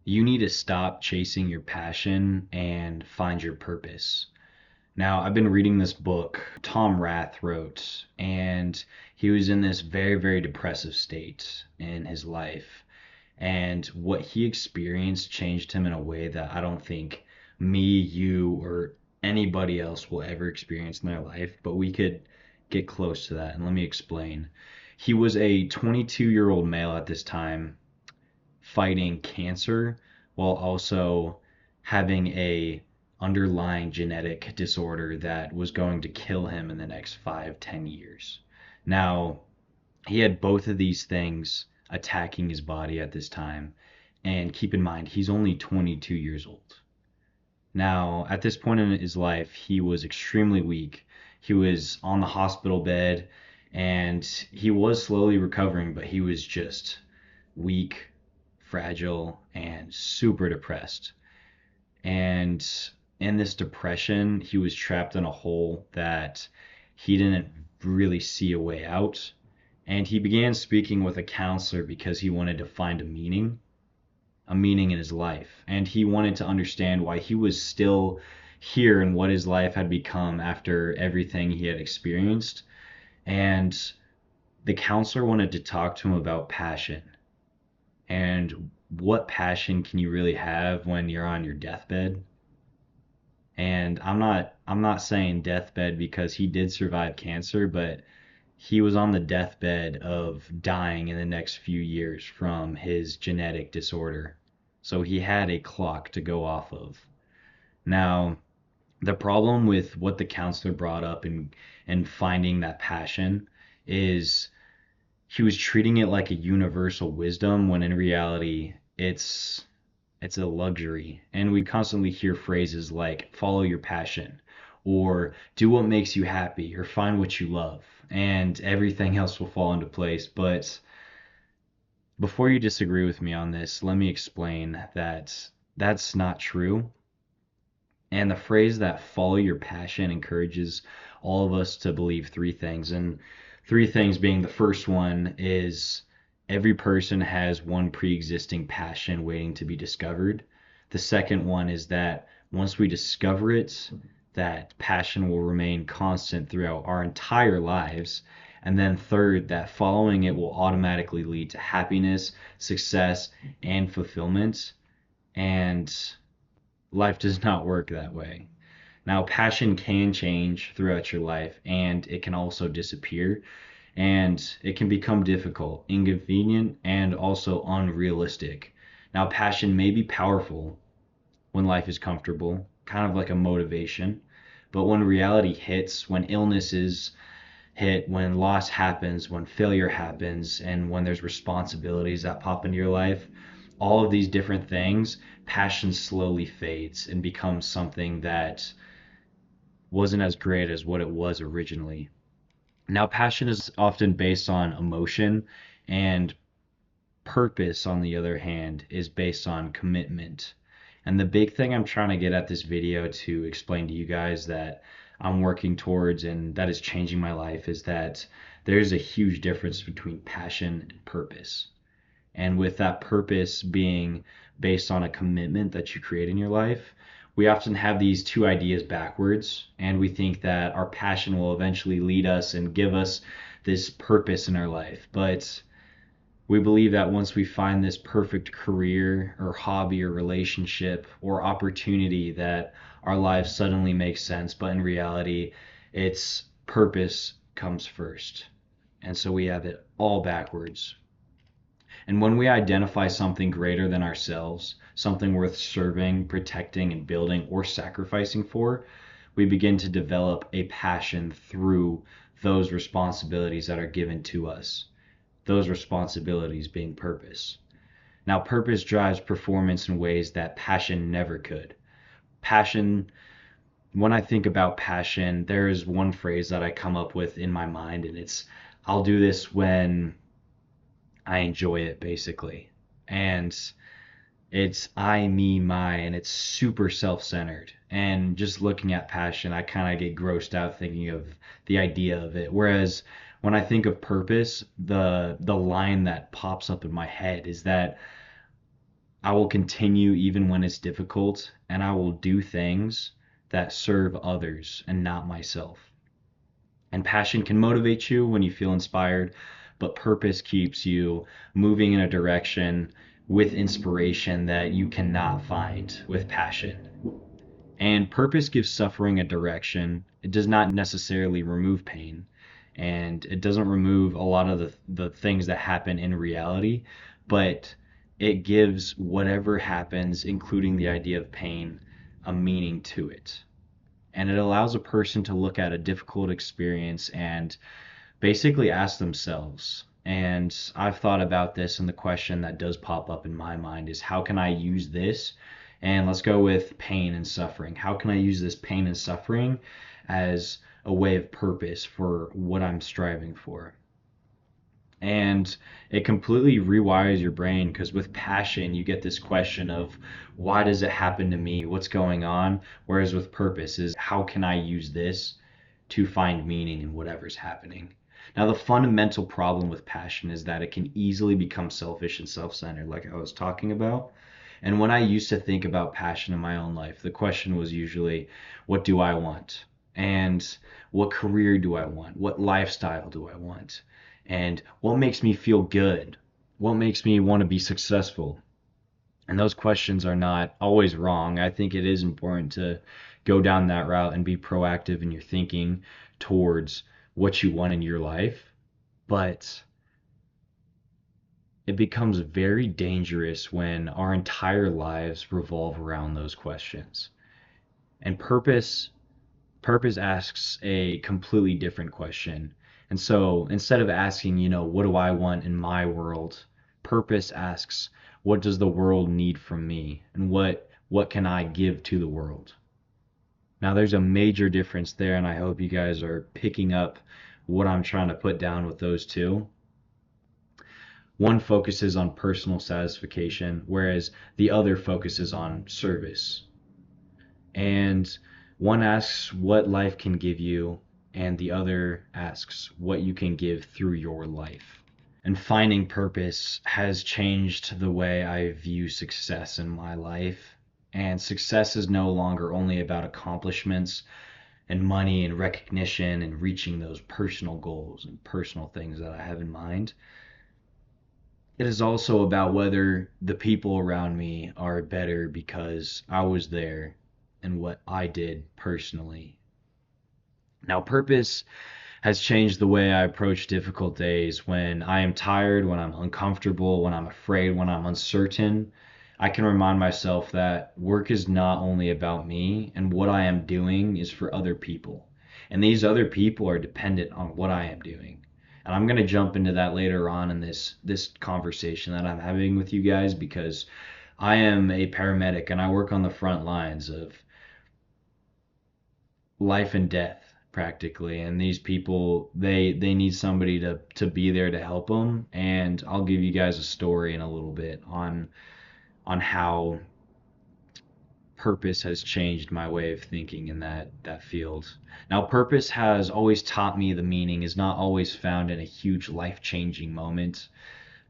You need to stop chasing your passion and find your purpose. Now, I've been reading this book Tom Rath wrote, and he was in this very, very depressive state in his life. And what he experienced changed him in a way that I don't think me, you, or anybody else will ever experience in their life, but we could get close to that. And let me explain. He was a 22-year-old male at this time fighting cancer while also having a underlying genetic disorder that was going to kill him in the next 5, 10 years. Now, he had both of these things attacking his body at this time. And keep in mind, he's only 22 years old. Now, at this point in his life, he was extremely weak. He was on the hospital bed and he was slowly recovering, but he was just weak, fragile, and super depressed. And in this depression, he was trapped in a hole that he didn't really see a way out. And he began speaking with a counselor because he wanted to find a meaning in his life. And he wanted to understand why he was still here and what his life had become after everything he had experienced. And the counselor wanted to talk to him about passion and what passion can you really have when you're on your deathbed. And I'm not saying deathbed because he did survive cancer, but he was on the deathbed of dying in the next few years from his genetic disorder. So he had a clock to go off of. Now, the problem with what the counselor brought up and finding that passion is he was treating it like a universal wisdom when in reality it's a luxury. And we constantly hear phrases like follow your passion or do what makes you happy or find what you love and everything else will fall into place. But before you disagree with me on this, let me explain that that's not true. And the phrase that follow your passion encourages all of us to believe three things. And three things being the first one is every person has one pre-existing passion waiting to be discovered. The second one is that once we discover it, that passion will remain constant throughout our entire lives. And then third, that following it will automatically lead to happiness, success, and fulfillment. And life does not work that way. Now, passion can change throughout your life and it can also disappear and it can become difficult, inconvenient, and also unrealistic. Now, passion may be powerful when life is comfortable, kind of like a motivation, but when reality hits, when illnesses hit, when loss happens, when failure happens, and when there's responsibilities that pop into your life, all of these different things, passion slowly fades and becomes something that wasn't as great as what it was originally. Now, passion is often based on emotion, and purpose, on the other hand, is based on commitment. And the big thing I'm trying to get at this video to explain to you guys that I'm working towards and that is changing my life is that there's a huge difference between passion and purpose. And with that purpose being based on a commitment that you create in your life, we often have these two ideas backwards, and we think that our passion will eventually lead us and give us this purpose in our life. But we believe that once we find this perfect career or hobby or relationship or opportunity that our lives suddenly make sense, but in reality, its purpose comes first. And so we have it all backwards. And when we identify something greater than ourselves, something worth serving, protecting, and building or sacrificing for, we begin to develop a passion through those responsibilities that are given to us. Those responsibilities being purpose. Now, purpose drives performance in ways that passion never could. Passion, when I think about passion, there is one phrase that I come up with in my mind, and it's, I'll do this when I enjoy it, basically. And it's I, me, my, and it's super self-centered. And just looking at passion, I kind of get grossed out thinking of the idea of it. Whereas when I think of purpose, the line that pops up in my head is that I will continue even when it's difficult, and I will do things that serve others and not myself. And passion can motivate you when you feel inspired, but purpose keeps you moving in a direction with inspiration that you cannot find with passion. And purpose gives suffering a direction. It does not necessarily remove pain, and it doesn't remove a lot of the things that happen in reality, but it gives whatever happens, including the idea of pain, a meaning to it. And it allows a person to look at a difficult experience and basically ask themselves. And I've thought about this, and the question that does pop up in my mind is, how can I use this? And let's go with pain and suffering. How can I use this pain and suffering as a way of purpose for what I'm striving for? And it completely rewires your brain, because with passion you get this question of, why does it happen to me, what's going on? Whereas with purpose is, how can I use this to find meaning in whatever's happening? Now, the fundamental problem with passion is that it can easily become selfish and self-centered, like I was talking about. And when I used to think about passion in my own life, the question was usually, what do I want? And what career do I want? What lifestyle do I want? And what makes me feel good? What makes me want to be successful? And those questions are not always wrong. I think it is important to go down that route and be proactive in your thinking towards what you want in your life. But it becomes very dangerous when our entire lives revolve around those questions. And purpose asks a completely different question. And so instead of asking, what do I want in my world? Purpose asks, what does the world need from me? And what can I give to the world? Now there's a major difference there, and I hope you guys are picking up what I'm trying to put down with those two. One focuses on personal satisfaction, whereas the other focuses on service. And one asks what life can give you, and the other asks what you can give through your life. And finding purpose has changed the way I view success in my life. And success is no longer only about accomplishments and money and recognition and reaching those personal goals and personal things that I have in mind. It is also about whether the people around me are better because I was there and what I did personally. Now, purpose has changed the way I approach difficult days. When I am tired, when I'm uncomfortable, when I'm afraid, when I'm uncertain, I can remind myself that work is not only about me, and what I am doing is for other people. And these other people are dependent on what I am doing. And I'm going to jump into that later on in this conversation that I'm having with you guys, because I am a paramedic and I work on the front lines of life and death practically, and these people, they need somebody to be there to help them. And I'll give you guys a story in a little bit on how purpose has changed my way of thinking in that field. Now, purpose has always taught me the meaning is not always found in a huge life-changing moment,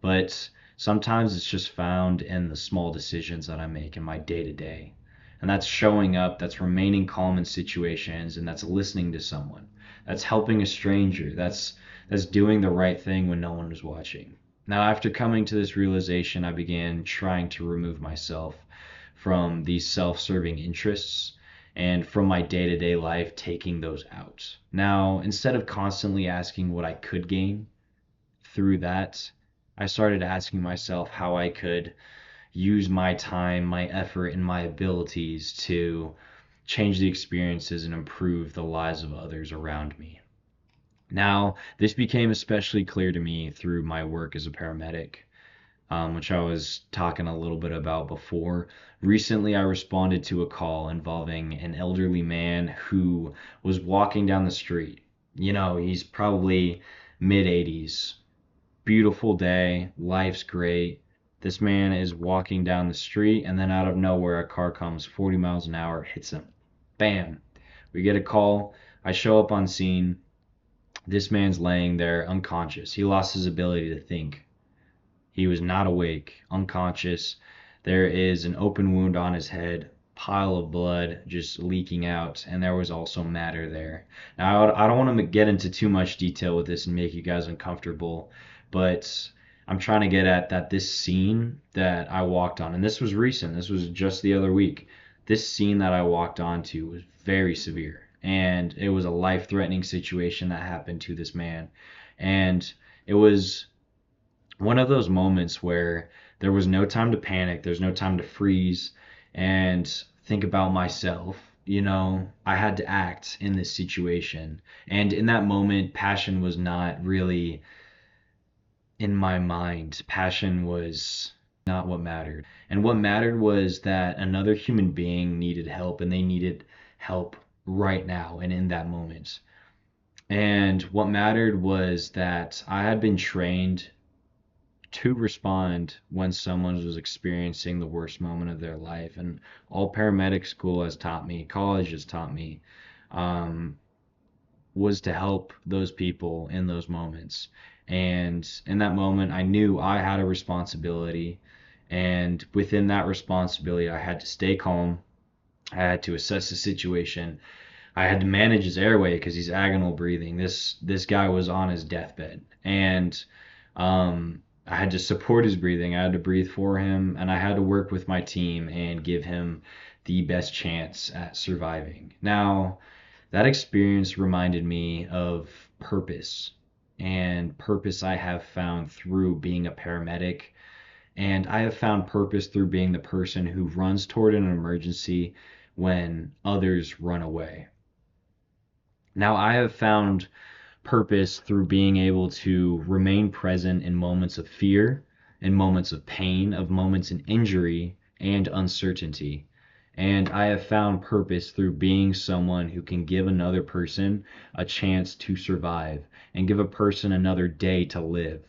but sometimes it's just found in the small decisions that I make in my day-to-day. And that's showing up, that's remaining calm in situations, and that's listening to someone. That's helping a stranger. That's doing the right thing when no one is watching. Now, after coming to this realization, I began trying to remove myself from these self-serving interests, and from my day-to-day life, taking those out. Now, instead of constantly asking what I could gain through that, I started asking myself how I could use my time, my effort, and my abilities to change the experiences and improve the lives of others around me. Now, this became especially clear to me through my work as a paramedic, which I was talking a little bit about before. Recently, I responded to a call involving an elderly man who was walking down the street. He's probably mid 80s. Beautiful day, life's great. This man is walking down the street, and then out of nowhere, a car comes 40 miles an hour, hits him. Bam! We get a call. I show up on scene. This man's laying there unconscious. He lost his ability to think. He was not awake, unconscious. there is an open wound on his head, pile of blood just leaking out, and there was also matter there. Now, I don't want to get into too much detail with this and make you guys uncomfortable, but I'm trying to get at that this scene that I walked on, and this was recent, this was just the other week. This scene that I walked onto was very severe, and it was a life-threatening situation that happened to this man. And it was one of those moments where there was no time to panic, there's no time to freeze and think about myself. I had to act in this situation. And in that moment, passion was not really in my mind. Passion was not what mattered. And what mattered was that another human being needed help, and they needed help right now and in that moment. And what mattered was that I had been trained to respond when someone was experiencing the worst moment of their life. And all paramedic school has taught me, college has taught me, um, was to help those people in those moments. And in that moment, I knew I had a responsibility. And within that responsibility, I had to stay calm. I had to assess the situation. I had to manage his airway because he's agonal breathing. This guy was on his deathbed, and I had to support his breathing. I had to breathe for him, and I had to work with my team and give him the best chance at surviving. Now, that experience reminded me of purpose, and purpose I have found through being a paramedic, and I have found purpose through being the person who runs toward an emergency when others run away. Now, I have found purpose through being able to remain present in moments of fear, in moments of pain, of moments in injury and uncertainty. And I have found purpose through being someone who can give another person a chance to survive and give a person another day to live,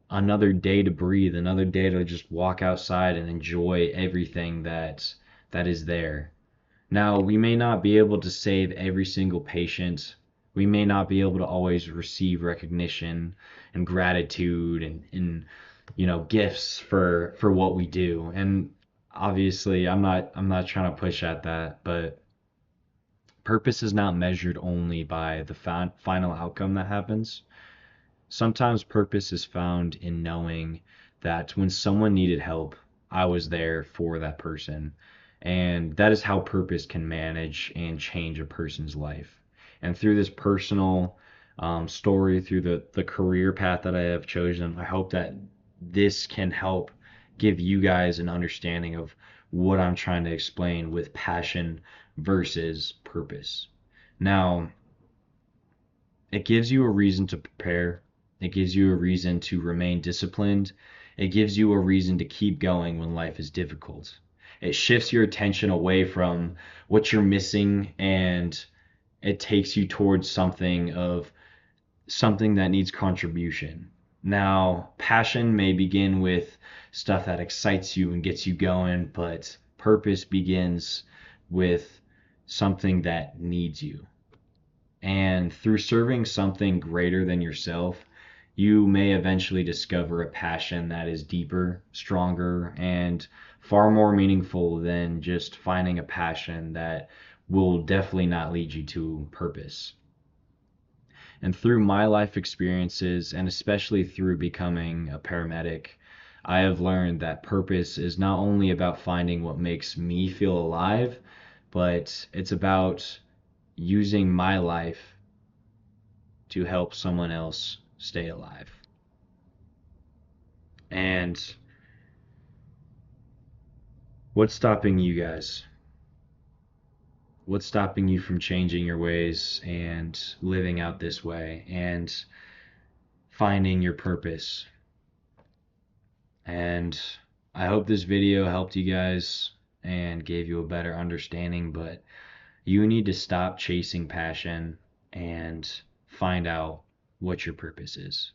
another day to breathe, another day to just walk outside and enjoy everything that is there. Now, we may not be able to save every single patient. We may not be able to always receive recognition and gratitude and gifts for what we do. And obviously, I'm not trying to push at that, but purpose is not measured only by the final outcome that happens. Sometimes purpose is found in knowing that when someone needed help, I was there for that person. And that is how purpose can manage and change a person's life. And through this personal story, through the career path that I have chosen, I hope that this can help give you guys an understanding of what I'm trying to explain with passion versus purpose. Now, it gives you a reason to prepare. It gives you a reason to remain disciplined. It gives you a reason to keep going when life is difficult. It shifts your attention away from what you're missing, and it takes you towards something that needs contribution. Now, passion may begin with stuff that excites you and gets you going, but purpose begins with something that needs you. And through serving something greater than yourself, you may eventually discover a passion that is deeper, stronger, and far more meaningful than just finding a passion that will definitely not lead you to purpose. And through my life experiences, and especially through becoming a paramedic, I have learned that purpose is not only about finding what makes me feel alive, but it's about using my life to help someone else stay alive. And what's stopping you guys? What's stopping you from changing your ways and living out this way and finding your purpose? And I hope this video helped you guys and gave you a better understanding, but you need to stop chasing passion and find out what your purpose is.